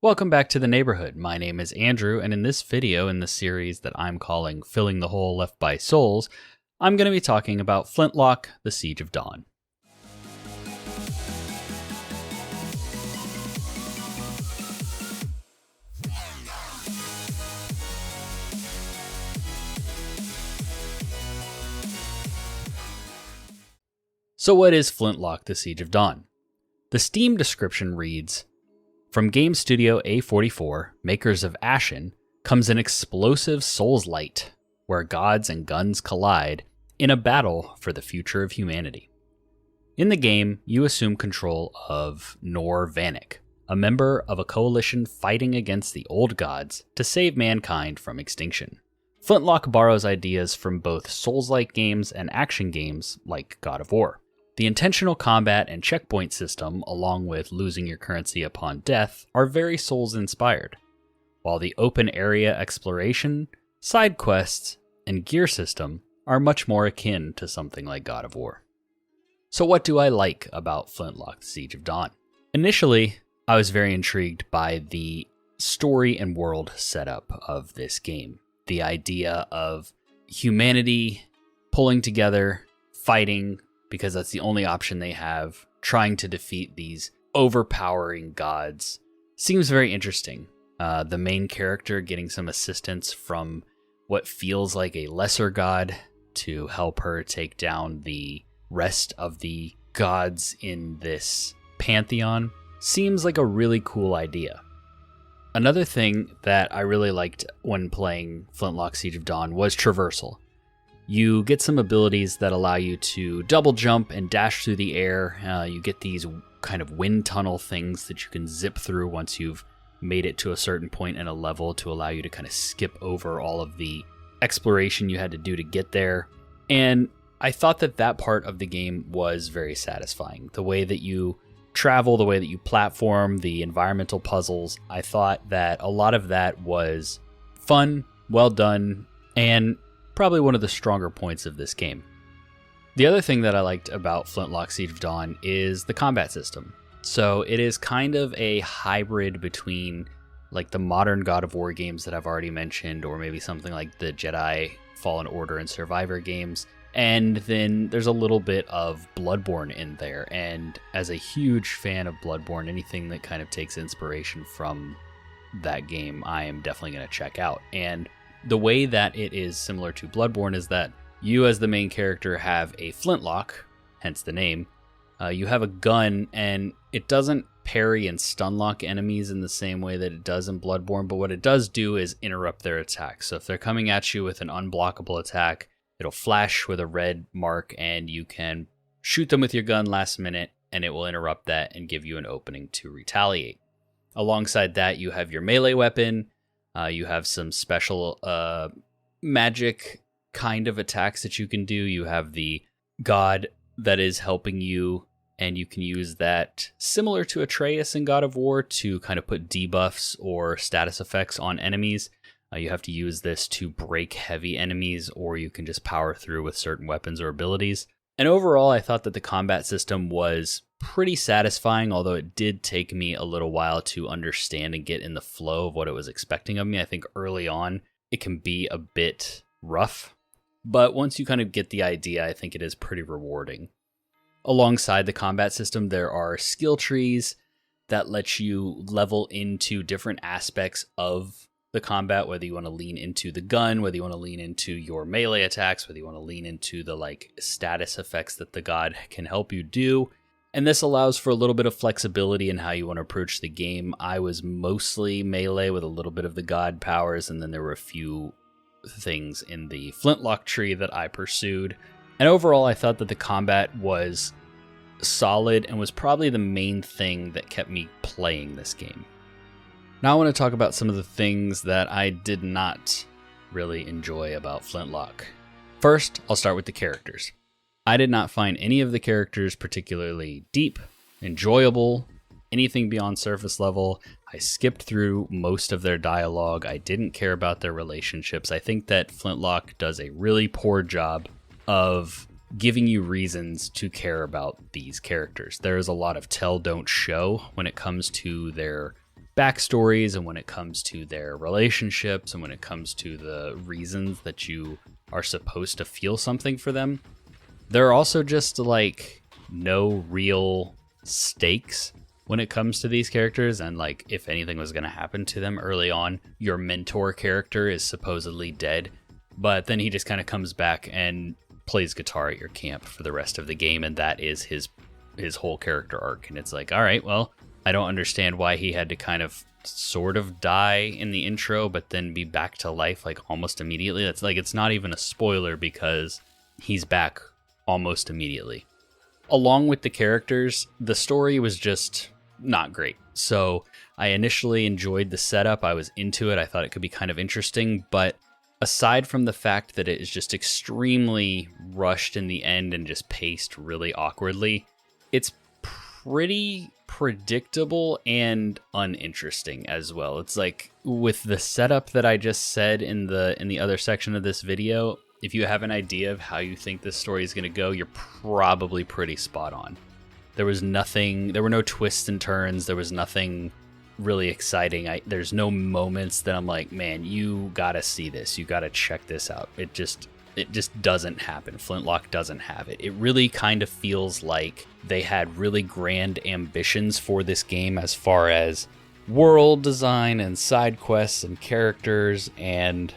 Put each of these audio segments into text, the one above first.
Welcome back to the neighborhood. My name is Andrew, and in this video in the series that I'm calling Filling the Hole Left by Souls, I'm going to be talking about Flintlock, The Siege of Dawn. So what is Flintlock, The Siege of Dawn? The Steam description reads, "From game studio A44, makers of Akin, comes an explosive soulslike, where gods and guns collide in a battle for the future of humanity. In the game, you assume control of Nor Vanek, a member of a coalition fighting against the old gods to save mankind from extinction. Flintlock borrows ideas from both Souls-like games and action games like God of War. The intentional combat and checkpoint system, along with losing your currency upon death, are very Souls-inspired, while the open area exploration, side quests, and gear system are much more akin to something like God of War." So what do I like about Flintlock: The Siege of Dawn? Initially, I was very intrigued by the story and world setup of this game. The idea of humanity pulling together, fighting, because that's the only option they have, trying to defeat these overpowering gods, seems very interesting. The main character getting some assistance from what feels like a lesser god to help her take down the rest of the gods in this pantheon seems like a really cool idea. Another thing that I really liked when playing Flintlock: Siege of Dawn was traversal. You get some abilities that allow you to double jump and dash through the air. You get these kind of wind tunnel things that you can zip through once you've made it to a certain point in a level to allow you to kind of skip over all of the exploration you had to do to get there. And I thought that that part of the game was very satisfying. The way that you travel, the way that you platform, the environmental puzzles, I thought that a lot of that was fun, well done, and probably one of the stronger points of this game. The other thing that I liked about Flintlock: Siege of Dawn is the combat system. So it is kind of a hybrid between like the modern God of War games that I've already mentioned, or maybe something like the Jedi Fallen Order and Survivor games. And then there's a little bit of Bloodborne in there. And as a huge fan of Bloodborne, anything that kind of takes inspiration from that game, I am definitely going to check out. And the way that it is similar to Bloodborne is that you as the main character have a flintlock, hence the name. You have a gun, and it doesn't parry and stun lock enemies in the same way that it does in Bloodborne, but what it does do is interrupt their attacks. So if they're coming at you with an unblockable attack, it'll flash with a red mark, and you can shoot them with your gun last minute, and it will interrupt that and give you an opening to retaliate. Alongside that, you have your melee weapon. You have some special magic kind of attacks that you can do. You have the god that is helping you, and you can use that similar to Atreus in God of War to kind of put debuffs or status effects on enemies. You have to use this to break heavy enemies, or you can just power through with certain weapons or abilities. And overall, I thought that the combat system was pretty satisfying, although it did take me a little while to understand and get in the flow of what it was expecting of me. I think early on, it can be a bit rough, but once you kind of get the idea, I think it is pretty rewarding. Alongside the combat system, there are skill trees that let you level into different aspects of the combat, whether you want to lean into the gun, whether you want to lean into your melee attacks, whether you want to lean into the like status effects that the god can help you do. And this allows for a little bit of flexibility in how you want to approach the game. I was mostly melee with a little bit of the god powers, and then there were a few things in the flintlock tree that I pursued. And overall, I thought that the combat was solid and was probably the main thing that kept me playing this game. Now I want to talk about some of the things that I did not really enjoy about Flintlock. First, I'll start with the characters. I did not find any of the characters particularly deep, enjoyable, anything beyond surface level. I skipped through most of their dialogue. I didn't care about their relationships. I think that Flintlock does a really poor job of giving you reasons to care about these characters. There is a lot of tell, don't show when it comes to their backstories and when it comes to their relationships and when it comes to the reasons that you are supposed to feel something for them. There are also just like no real stakes when it comes to these characters, and like if anything was going to happen to them early on, your mentor character is supposedly dead, but then he just kind of comes back and plays guitar at your camp for the rest of the game, and that is his whole character arc. And it's like, all right, well, I don't understand why he had to kind of sort of die in the intro but then be back to life like almost immediately. That's like, it's not even a spoiler because he's back almost immediately. Along with the characters, the story was just not great. So I initially enjoyed the setup. I was into it. I thought it could be kind of interesting, but aside from the fact that it is just extremely rushed in the end and just paced really awkwardly, it's pretty predictable and uninteresting as well. It's like with the setup that I just said in the other section of this video, if you have an idea of how you think this story is going to go, you're probably pretty spot on. There were no twists and turns. There was nothing really exciting. There's no moments that I'm like, man, you gotta see this. You gotta check this out. It just doesn't happen. Flintlock doesn't have it. It really kind of feels like they had really grand ambitions for this game as far as world design and side quests and characters and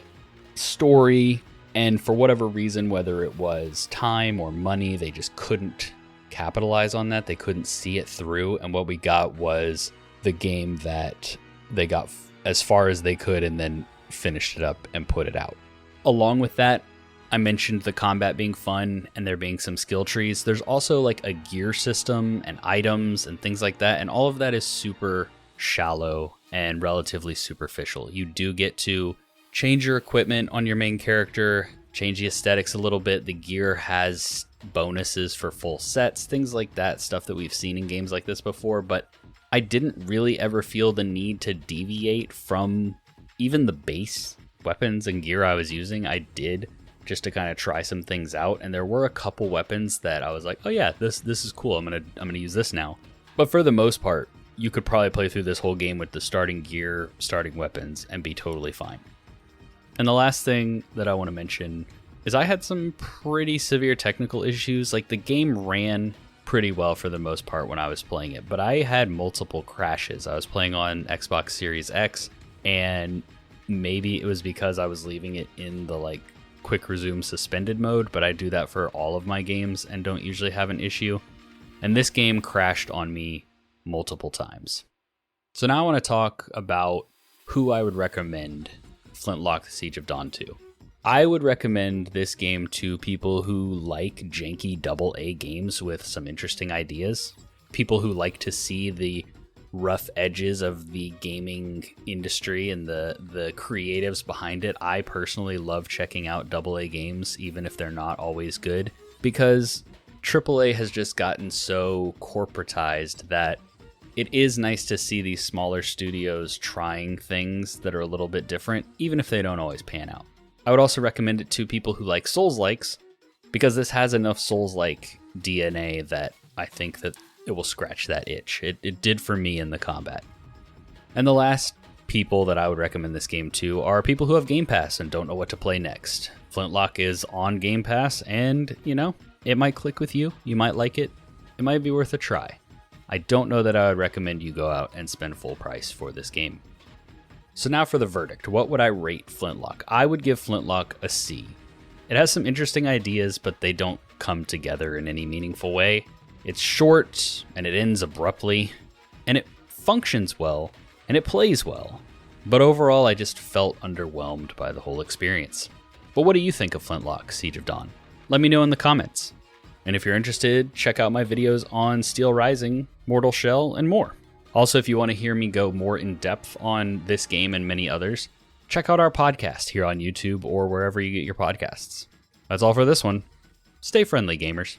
story. And for whatever reason, whether it was time or money, they just couldn't capitalize on that. They couldn't see it through. And what we got was the game that they got as far as they could and then finished it up and put it out. Along with that, I mentioned the combat being fun and there being some skill trees. There's also like a gear system and items and things like that. And all of that is super shallow and relatively superficial. You do get to change your equipment on your main character, change the aesthetics a little bit. The gear has bonuses for full sets, things like that, stuff that we've seen in games like this before. But I didn't really ever feel the need to deviate from even the base weapons and gear I was using. I did just to kind of try some things out, and there were a couple weapons that I was like, oh yeah, this is cool. I'm gonna use this now. But for the most part, you could probably play through this whole game with the starting gear, starting weapons, and be totally fine. And the last thing that I want to mention is I had some pretty severe technical issues. Like the game ran pretty well for the most part when I was playing it, but I had multiple crashes. I was playing on Xbox Series X, and maybe it was because I was leaving it in the like quick resume suspended mode, but I do that for all of my games and don't usually have an issue. And this game crashed on me multiple times. So now I want to talk about who I would recommend Flintlock: The Siege of Dawn to. I would recommend this game to people who like janky AA games with some interesting ideas, people who like to see the rough edges of the gaming industry and the creatives behind it. I personally love checking out AA games, even if they're not always good, because AAA has just gotten so corporatized that it is nice to see these smaller studios trying things that are a little bit different, even if they don't always pan out. I would also recommend it to people who like Souls-likes, because this has enough Souls-like DNA that I think that it will scratch that itch. It did for me in the combat. And the last people that I would recommend this game to are people who have Game Pass and don't know what to play next. Flintlock is on Game Pass, and, you know, it might click with you. You might like it. It might be worth a try. I don't know that I would recommend you go out and spend full price for this game. So now for the verdict. What would I rate Flintlock? I would give Flintlock a C. It has some interesting ideas, but they don't come together in any meaningful way. It's short, and it ends abruptly, and it functions well, and it plays well. But overall, I just felt underwhelmed by the whole experience. But what do you think of Flintlock: Siege of Dawn? Let me know in the comments. And if you're interested, check out my videos on Steel Rising, Mortal Shell, and more. Also, if you want to hear me go more in depth on this game and many others, check out our podcast here on YouTube or wherever you get your podcasts. That's all for this one. Stay friendly, gamers.